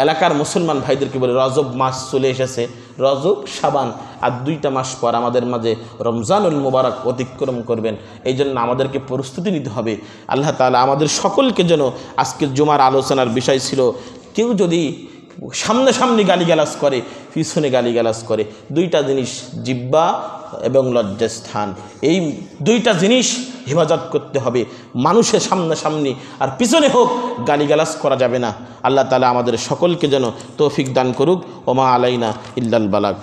S1: এলাকার মুসলমান ভাইদেরকে বলে, রজব মাস চলে এসেছে, রজব শাবান আর 2টা মাস পর আমাদের মাঝে রমজানুল মুবারক অতিক্রম করবেন। এই জন্য আমাদেরকে প্রস্তুতি নিতে হবে। আল্লাহ তাআলা আমাদের সকলকে যেন, আজকের জুমার আলোচনার বিষয় ছিল, কেউ যদি সামনাসামনি গালিগালাজ করে, পিছনে গালিগালাজ করে। দুইটা জিনিস, জিহ্বা এবং লজ্জাস্থান, এই দুইটা জিনিস হেফাজত করতে হবে। মানুষের সামনাসামনি আর পিছনে হোক গালিগালাজ করা যাবে না। আল্লাহ তাআলা আমাদের সকলকে যেন তৌফিক দান করুক। ওমা আলাইনা ইল্লাল বালাগ।